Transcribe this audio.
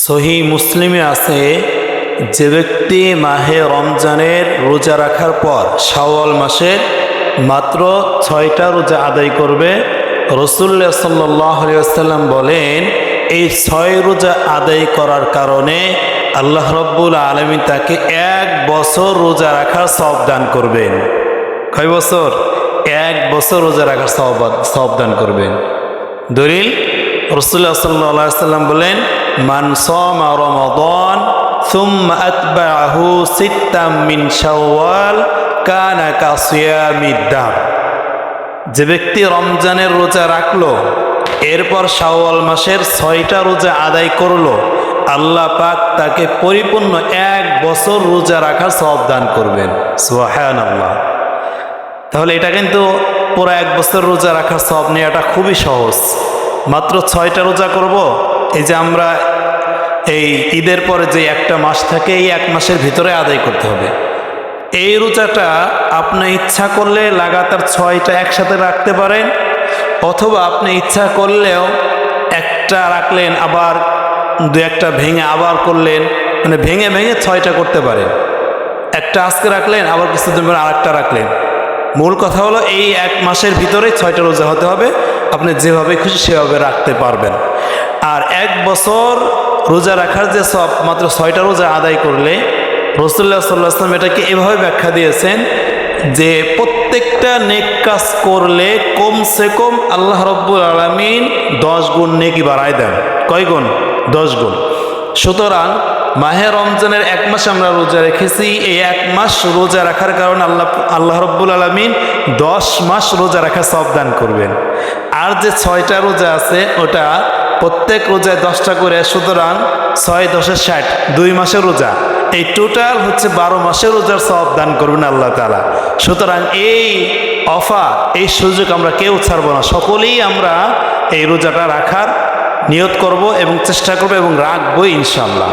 সহি মুসলিমে আছে, যে ব্যক্তি মাহে রমজানের রোজা রাখার পর শাওয়াল মাসের মাত্র 6টা রোজা আদায় করবে, রাসূলুল্লাহ সাল্লাল্লাহু আলাইহি ওয়াসাল্লাম বলেন এই 6 রোজা আদায় করার কারণে আল্লাহ রাব্বুল আলামিন তাকে 1 বছর রোজা রাখার সওয়াব দান করবেন। কয় বছর? 1 বছর রোজা রাখার সওয়াব দান করবেন। দলিল, রাসূলুল্লাহ সাল্লাল্লাহু আলাইহি ওয়াসাল্লাম বলেন মান সামা রমাদান সুম্মা আতবাআহু সিত্তাম মিন শাওয়াল কানা কাসিয়ামিদ দাহর। যে ব্যক্তি রমজানের রোজা রাখলো, এরপর শাওয়াল মাসের 6টা রোজা আদায় করলো, আল্লাহ পাক তাকে পরিপূর্ণ 1 বছর রোজা রাখার সওয়াব দান করবেন। সুবহানাল্লাহ। তাহলে এটা কিন্তু পুরো 1 বছর রোজা রাখার সওয়াব নেওয়াটা খুবই সহজ। মাত্র 6টা রোজা করব। এই যে আমরা এই ঈদের পরে যে একটা মাস থাকে, এই 1 মাসের ভিতরে আদায় করতে হবে। এই রোজাটা আপনি ইচ্ছা করলে লাগাতার 6টা একসাথে রাখতে পারেন, অথবা আপনি ইচ্ছা করলেও একটা রাখলেন, আবার 2-1টা ভেঙে আবার করলেন, মানে ভেঙে ভেঙে 6টা করতে পারেন। একটা আজকে রাখলেন, আবার কিছুদিন পর আরেকটা রাখলেন। মূল কথা হলো এই 1 মাসের ভিতরে 6টা রোজা হতে হবে। আপনি যেভাবে খুশি সেভাবে রাখতে পারবেন। আর 1 বছর রোজা রাখার যে সব মাত্র 6টা রোজা আদায় করলে, রাসূলুল্লাহ সাল্লাল্লাহু আলাইহি ওয়াসাল্লাম এটাকে এভাবে ব্যাখ্যা দিয়েছেন যে প্রত্যেকটা নেক কাজ করলে কমসে কম আল্লাহ রাব্বুল আলামিন 10 গুণ নেকি বাড়ায় দেন। কয় গুণ? 10 গুণ। সুতরাং মাহে রমজানের 1 মাস আমরা রোজা রেখেছি, এই 1 মাস রোজা রাখার কারণে আল্লাহ রাব্বুল আলামিন 10 মাস রোজা রাখার সওয়াব দান করবেন। আর যে 6টা রোজা আছে ওটা প্রত্যেক রোজায় 10টা করে, সুতরাং 6 × 10 = 60, 2 মাসের রোজা। এই টোটাল হচ্ছে 12 মাসের রোজার সওয়াব দান করবেন আল্লাহ তাআলা। সুতরাং এই অফার, এই সুযোগ আমরা কেউ ছাড়বো না। সকলেই আমরা এই রোজাটা রাখার নিয়ত করব এবং চেষ্টা করব এবং রাখবো ইনশাআল্লাহ।